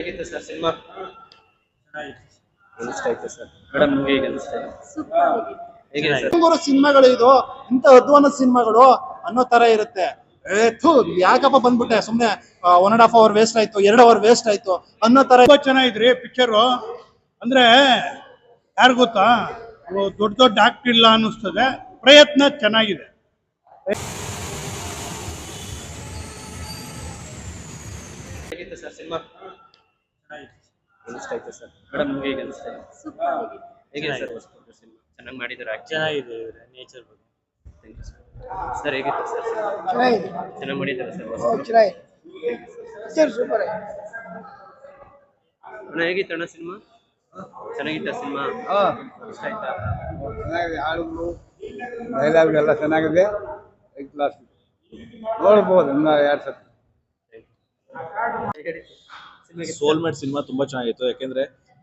ಹೇಗಿತ್ತು sir cinema? ಚೆನ್ನಾಗಿತ್ತು. ಇಷ್ಟ ಆಯ್ತು ಸರ್. ಮೇಡಮ್ ನಿಮ್ಗೆ ಹೇಗೆ ಅನಿಸ್ತಾ ಇದೆ? ಹೇಗಿದೆ ಸರ್? ಮೂರು ಸಿನಿಮಾಗಳು ಇದು ಇಂತ ಅಧ್ವಾನ ಸಿನಿಮಾಗಳು ಅನ್ನೋ ತರ ಇರುತ್ತೆ. ಯಾಕಪ್ಪ ಬಂದ್ಬಿಟ್ಟೆ ಸುಮ್ನೆ 1.5 ಅವರ್ ವೇಸ್ಟ್ ಆಯ್ತು, 2 ಅವರ್ ವೇಸ್ಟ್ ಆಯ್ತು ಅನ್ನೋ ತರ. ತುಂಬಾ ಚೆನ್ನಾಗಿದ್ರಿ ಪಿಕ್ಚರು. ಅಂದ್ರೆ ಯಾರು ಗೊತ್ತಾ, ದೊಡ್ಡ ದೊಡ್ಡ ಆಕ್ಟ್ ಇಲ್ಲ ಅನ್ನಿಸ್ತದೆ, ಪ್ರಯತ್ನ ಚೆನ್ನಾಗಿದೆ. ಹೇಗಿತ್ತು ಸರ್ ಸಿನಿಮಾ? ಚೆನ್ನಾಗಿತ್ತು. ಇಷ್ಟ ಆಯ್ತು ಸರ್. ಮೇಡಮ್ ನಿಮ್ಗೆ ಹೇಗೆ ಅನಿಸ್ತಾ ಇದೆ? ಹೇಗಿದೆ ಸರ್ ಸಿನಿಮಾ? ಚೆನ್ನಾಗಿ ಮಾಡಿದ್ದಾರೆ ಆಕ್ಚುಲಿ. ಚೆನ್ನಾಗಿದೆ ನೇಚರ್ ಬಗ್ಗೆ. Thank you sir. ಸರ್ ಹೇಗಿತ್ತು ಸರ್ ಸಿನಿಮಾ? ಚೆನ್ನಾಗಿ ಮಾಡಿದ್ದಾರೆ ಸರ್. ಅಣ್ಣ ಹೇಗಿತ್ತು ಅಣ್ಣ ಸಿನಿಮಾ? ಚೆನ್ನಾಗಿತ್ತ ಸಿನಿಮಾ? ಇಷ್ಟ ಆಯ್ತಾ? ಚೆನ್ನಾಗಿದೆ, ಹಾಡುಗಳು ಡೈಲಾಗ್ ಎಲ್ಲ ಚೆನ್ನಾಗಿದೆ. ಕ್ಲಾಸ್ ನೋಡ್ಬೋದು ಇನ್ನ 2 ಸತಿ. ಸೋಲ್ಮೇಟ್ ಸಿನಿಮಾ ತುಂಬಾ ಚೆನ್ನಾಗಿತ್ತು. ಯಾಕೆಂದ್ರೆ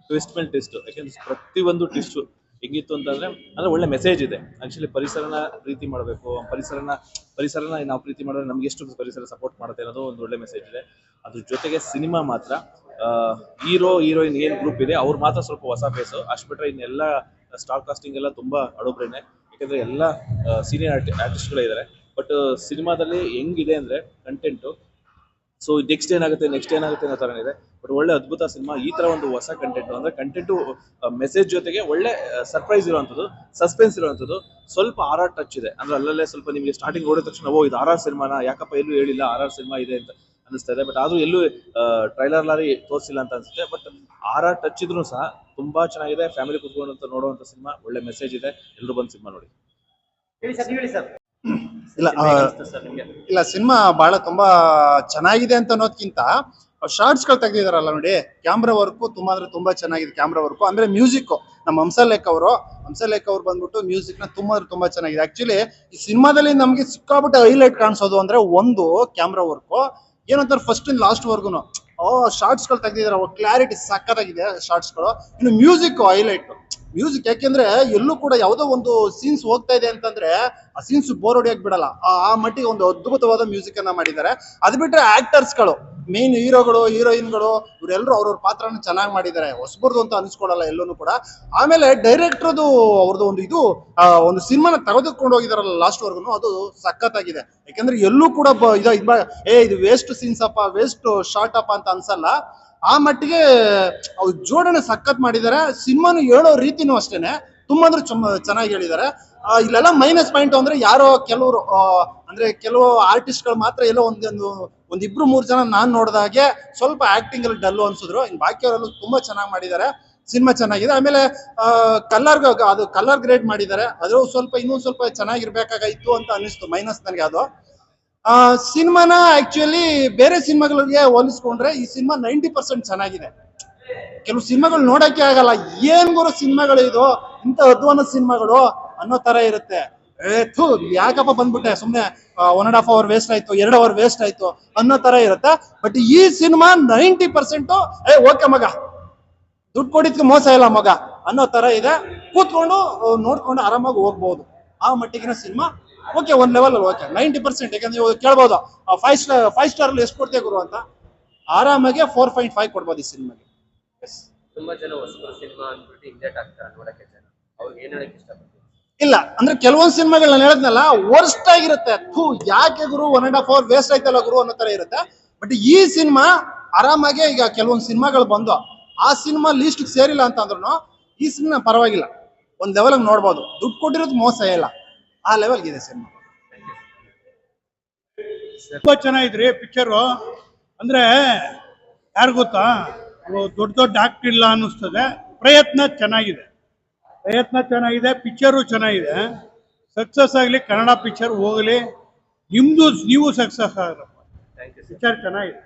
ಟ್ವಿಸ್ಟ್ ಮೇಲೆ ಟ್ವಿಸ್ಟ್, ಯಾಕೆಂದ್ರೆ ಪ್ರತಿಯೊಂದು ಟ್ವಿಸ್ಟ್ ಹೆಂಗಿತ್ತು ಅಂತಂದ್ರೆ ಒಳ್ಳೆ ಮೆಸೇಜ್ ಇದೆ. ಆಕ್ಚುಲಿ ಪರಿಸರನ ಪ್ರೀತಿ ಮಾಡಬೇಕು, ಪರಿಸರನ ನಾವು ಪ್ರೀತಿ ಮಾಡಿದ್ರೆ ನಮ್ಗೆ ಎಷ್ಟು ಪರಿಸರ ಸಪೋರ್ಟ್ ಮಾಡುತ್ತೆ ಅನ್ನೋದು ಒಂದು ಒಳ್ಳೆ ಮೆಸೇಜ್ ಇದೆ. ಅದ್ರ ಜೊತೆಗೆ ಸಿನಿಮಾ ಮಾತ್ರ ಹೀರೋ ಹೀರೋಯಿನ್ ಏನ್ ಗ್ರೂಪ್ ಇದೆ ಅವ್ರು ಮಾತ್ರ ಸ್ವಲ್ಪ ಹೊಸ ಫೇಸು, ಅಷ್ಟು ಬಿಟ್ರೆ ಇನ್ನೆಲ್ಲ ಸ್ಟಾರ್ ಕಾಸ್ಟಿಂಗ್ ಎಲ್ಲ ತುಂಬಾ ಅಡೋಬ್ರೇನೆ. ಯಾಕಂದ್ರೆ ಎಲ್ಲ ಸೀನಿಯರ್ ಆರ್ಟಿಸ್ಟ್ಗಳೇ ಇದ್ದಾರೆ. ಬಟ್ ಸಿನಿಮಾದಲ್ಲಿ ಹೆಂಗಿದೆ ಅಂದ್ರೆ ಕಂಟೆಂಟು, ಸೊ ನೆಕ್ಸ್ಟ್ ಏನಾಗುತ್ತೆ ಅನ್ನೋ ತರ ಇದೆ. ಬಟ್ ಒಳ್ಳೆ ಅದ್ಭುತ ಸಿನಿಮಾ. ಈ ತರ ಒಂದು ಹೊಸ ಕಂಟೆಂಟ್ ಅಂದ್ರೆ ಕಂಟೆಂಟು ಮೆಸೇಜ್ ಜೊತೆಗೆ ಒಳ್ಳೆ ಸರ್ಪ್ರೈಸ್ ಇರುವಂತದ್ದು, ಸಸ್ಪೆನ್ಸ್ ಇರುವಂತದ್ದು, ಸ್ವಲ್ಪ ಆರ್ ಟಚ್ ಇದೆ. ಅಂದ್ರೆ ಅಲ್ಲಲ್ಲೇ ಸ್ವಲ್ಪ ನಿಮಗೆ ಸ್ಟಾರ್ಟಿಂಗ್ ನೋಡಿದ ತಕ್ಷಣ ಓ ಇದು RR ಸಿನಿಮಾನ, ಯಾಕಪ್ಪ ಎಲ್ಲೂ ಹೇಳಿಲ್ಲ RR ಸಿನಿಮಾ ಇದೆ ಅಂತ ಅನಿಸ್ತಾ ಇದೆ. ಬಟ್ ಆದ್ರೂ ಎಲ್ಲೂ ಟ್ರೈಲರ್ ಲಾರಿ ತೋರಿಸಿಲ್ಲ ಅಂತ ಅನ್ಸುತ್ತೆ. ಬಟ್ RR ಟಚ್ ಇದ್ರೂ ಸಹ ತುಂಬಾ ಚೆನ್ನಾಗಿದೆ. ಫ್ಯಾಮಿಲಿ ಕುತ್ಕೊಂಡು ನೋಡುವಂತ ಸಿನಿಮಾ, ಒಳ್ಳೆ ಮೆಸೇಜ್ ಇದೆ. ಎಲ್ಲರೂ ಬಂದು ಸಿನಿಮಾ ನೋಡಿ. ಇಲ್ಲ ಸಿನಿಮಾ ಬಹಳ ತುಂಬಾ ಚೆನ್ನಾಗಿದೆ ಅಂತ ಅನ್ನೋದ್ಕಿಂತ ಶಾರ್ಟ್ಸ್ ಗಳು ತೆಗೆದಿದಾರಲ್ಲ ನೋಡಿ, ಕ್ಯಾಮ್ರಾ ವರ್ಕ್ ತುಂಬಾ ಅಂದ್ರೆ ತುಂಬಾ ಚೆನ್ನಾಗಿದೆ. ಕ್ಯಾಮ್ರಾ ವರ್ಕ್ ಅಂದ್ರೆ ಮ್ಯೂಸಿಕ್, ನಮ್ಮ ಹಂಸಲೇಖ್ ಅವರು ಬಂದ್ಬಿಟ್ಟು ಮ್ಯೂಸಿಕ್ ನ ತುಂಬಾ ಅಂದ್ರೆ ತುಂಬಾ ಚೆನ್ನಾಗಿದೆ. ಆಕ್ಚುಲಿ ಈ ಸಿನಿಮಾದಲ್ಲಿ ನಮ್ಗೆ ಸಿಕ್ಕಾಬಿಟ್ಟೆ ಹೈಲೈಟ್ ಕಾಣಿಸೋದು ಅಂದ್ರೆ ಒಂದು ಕ್ಯಾಮ್ರಾ ವರ್ಕ್, ಏನಂತಾರೆ ಫಸ್ಟ್ ಇಂದ ಲಾಸ್ಟ್ ವರ್ಗುನು ಶಾರ್ಟ್ಸ್ ಗಳು ತೆಗೆದಿದಾರೆ, ಕ್ಲಾರಿಟಿ ಸಕ್ಕತ್ತಾಗಿದೆ ಶಾರ್ಟ್ಸ್ ಗಳು. ಇನ್ನು ಮ್ಯೂಸಿಕ್ ಹೈಲೈಟ್, ಮ್ಯೂಸಿಕ್ ಯಾಕೆಂದ್ರೆ ಎಲ್ಲೂ ಕೂಡ ಯಾವುದೋ ಒಂದು ಸೀನ್ಸ್ ಹೋಗ್ತಾ ಇದೆ ಅಂತಂದ್ರೆ ಆ ಸೀನ್ಸ್ ಬೋರ್ ಹೊಡಿಯಕ್ ಬಿಡಲ್ಲ, ಆ ಮಟ್ಟಿಗೆ ಒಂದು ಅದ್ಭುತವಾದ ಮ್ಯೂಸಿಕ್ ಅನ್ನ ಮಾಡಿದ್ದಾರೆ. ಅದು ಬಿಟ್ರೆ ಆಕ್ಟರ್ಸ್ ಗಳು, ಮೇನ್ ಹೀರೋಗಳು ಹೀರೋಯಿನ್ಗಳು ಇವರೆಲ್ಲರೂ ಅವ್ರವ್ರ ಪಾತ್ರನ ಚೆನ್ನಾಗಿ ಮಾಡಿದ್ದಾರೆ. ಹೊಸಬರ್ದು ಅಂತ ಅನ್ಸ್ಕೊಳಲ್ಲ ಎಲ್ಲೂ ಕೂಡ. ಆಮೇಲೆ ಡೈರೆಕ್ಟರ್ದು ಅವ್ರದ್ದು ಒಂದು ಇದು ಒಂದು ಸಿನಿಮಾನ ತೆಗೆದುಕೊಂಡು ಹೋಗಿದಾರಲ್ಲ ಲಾಸ್ಟ್ ವರ್ಗುನು, ಅದು ಸಖತ್ತಾಗಿದೆ. ಯಾಕಂದ್ರೆ ಎಲ್ಲೂ ಕೂಡ ಇದು ವೇಸ್ಟ್ ಸೀನ್ಸ್ ಅಪ್ಪ, ವೇಸ್ಟ್ ಶಾರ್ಟ್ ಅಪ್ಪ ಅಂತ ಅನ್ಸಲ್ಲ. ಆ ಮಟ್ಟಿಗೆ ಅವ್ರು ಜೋಡಣೆ ಸಖತ್ ಮಾಡಿದ್ದಾರೆ. ಸಿನಿಮಾನು ಹೇಳೋ ರೀತಿನೂ ಅಷ್ಟೇನೆ ತುಂಬಾ ಅಂದ್ರೆ ಚೆನ್ನಾಗಿ ಹೇಳಿದ್ದಾರೆ. ಇಲ್ಲೆಲ್ಲ ಮೈನಸ್ ಪಾಯಿಂಟ್ ಅಂದ್ರೆ ಯಾರೋ ಕೆಲವರು ಅಂದ್ರೆ ಕೆಲವು ಆರ್ಟಿಸ್ಟ್ ಗಳು ಮಾತ್ರ ಎಲ್ಲೋ ಒಂದಿಬ್ರು 3 ಜನ ನಾನ್ ನೋಡಿದಾಗೆ ಸ್ವಲ್ಪ ಆಕ್ಟಿಂಗ್ ಅಲ್ಲಿ ಡಲ್ಲು ಅನ್ಸಿದ್ರು. ಇನ್ ಬಾಕಿಯವರೆಲ್ಲ ತುಂಬಾ ಚೆನ್ನಾಗಿ ಮಾಡಿದ್ದಾರೆ. ಸಿನಿಮಾ ಚೆನ್ನಾಗಿದೆ. ಆಮೇಲೆ ಕಲರ್ ಗ್ರೇಡ್ ಮಾಡಿದ್ದಾರೆ, ಅದು ಸ್ವಲ್ಪ ಇನ್ನೊಂದು ಸ್ವಲ್ಪ ಚೆನ್ನಾಗಿರ್ಬೇಕಾಗಿತ್ತು ಅಂತ ಅನಿಸ್ತು, ಮೈನಸ್ ನನಗೆ ಅದು. ಸಿನಿಮಾನ ಆಕ್ಚುಲಿ ಬೇರೆ ಸಿನಿಮಾಗಳಿಗೆ ಹೋಲಿಸ್ಕೊಂಡ್ರೆ ಈ ಸಿನಿಮಾ 90% ಚೆನ್ನಾಗಿದೆ. ಕೆಲವು ಸಿನಿಮಾಗಳು ನೋಡಕ್ಕೆ ಆಗಲ್ಲ, ಏನ್ ಗುರು ಸಿನಿಮಾಗಳು ಇದು, ಇಂತ ಅಧ್ವಾನ ಸಿನಿಮಾಗಳು ಅನ್ನೋ ತರ ಇರುತ್ತೆ. ಯಾಕಪ್ಪ ಬಂದ್ಬಿಟ್ಟೆ ಸುಮ್ನೆ 1.5 ಅವರ್ ವೇಸ್ಟ್ ಆಯ್ತು, 2 ಅವರ್ ವೇಸ್ಟ್ ಆಯ್ತು ಅನ್ನೋ ತರ ಇರುತ್ತೆ. ಬಟ್ ಈ ಸಿನಿಮಾ 90% ಓಕೆ ಮಗ, ದುಡ್ಡು ಕೊಡಿದ್ಕೆ ಮೋಸ ಇಲ್ಲ ಮಗ ಅನ್ನೋ ತರ ಇದೆ. ಕೂತ್ಕೊಂಡು ನೋಡ್ಕೊಂಡು ಆರಾಮಾಗಿ ಹೋಗ್ಬಹುದು, ಆ ಮಟ್ಟಿಗಿನ ಸಿನಿಮಾ. ಓಕೆ, ಒಂದ್ ಲೆವೆಲ್ ಅಲ್ಲಿ ಓಕೆ 90%. ಯಾಕಂದ್ರೆ ನೀವು ಕೇಳ್ಬೋದು 5 ಸ್ಟಾರ್ ಅಲ್ಲಿ ಎಷ್ಟು ಕೊಡ್ತೀಯ ಗುರು ಅಂತ, ಆರಾಮಾಗಿ 4.5 ಕೊಡ್ಬೋದು ಈ ಸಿನಿಮಾಗೆ. ತುಂಬಾ ಜನ ಹೊಸಬರು ಸಿನಿಮಾ ಅಂದ್ಬಿಟ್ಟು ಇಂಜೆಕ್ಟ್ ಆಗ್ತಾರೆ ನೋಡಕ್ಕೆ ಜನ, ಅವ್ರಿಗೆ ಏನ್ ಹೇಳಕ್ ಇಷ್ಟಪಡ್ತೀನಿ? ಇಲ್ಲ ಅಂದ್ರೆ ಕೆಲವೊಂದು ಸಿನಿಮಾಗಳು ನಾನು ಹೇಳಿದ್ನಲ್ಲ ವರ್ಸ್ಟ್ ಆಗಿರುತ್ತೆ. ಯಾಕೆ ಗುರು 1.5 ಅವರ್ ವೇಸ್ಟ್ ಆಯ್ತಲ್ಲ ಗುರು ಅನ್ನೋ ತರ ಇರುತ್ತೆ. ಬಟ್ ಈ ಸಿನಿಮಾ ಆರಾಮಾಗಿ, ಈಗ ಕೆಲವೊಂದು ಸಿನಿಮಾಗಳು ಬಂದು ಆ ಸಿನಿಮಾ ಲೀಸ್ಟ್ ಸೇರಿಲ್ಲ ಅಂತ ಅಂದ್ರೂ ಈ ಸಿನಿಮಾ ಪರವಾಗಿಲ್ಲ, ಒಂದ್ ಲೆವೆಲ್ ನೋಡ್ಬೋದು. ದುಡ್ಡು ಕೊಟ್ಟಿರೋದು ಮೋಸ ಇಲ್ಲ, ಆ ಲೆವೆಲ್ಗೆ ಇದೆ ಸಿನಿಮಾ. ತುಂಬಾ ಚೆನ್ನಾಗಿದ್ರಿ ಪಿಕ್ಚರು. ಅಂದ್ರೆ ಯಾರು ಗೊತ್ತಾ, ದೊಡ್ಡ ದೊಡ್ಡ ಆಕ್ಟ್ ಇಲ್ಲ ಅನ್ನಿಸ್ತದೆ, ಪ್ರಯತ್ನ ಚೆನ್ನಾಗಿದೆ. ಪಿಕ್ಚರು ಚೆನ್ನಾಗಿದೆ. ಸಕ್ಸಸ್ ಆಗಲಿ, ಕನ್ನಡ ಪಿಕ್ಚರ್ ಹೋಗಲಿ, ನೀವು ಸಕ್ಸಸ್ ಆಗ್ರಪ್ಪ. ಪಿಕ್ಚರ್ ಚೆನ್ನಾಗಿದೆ.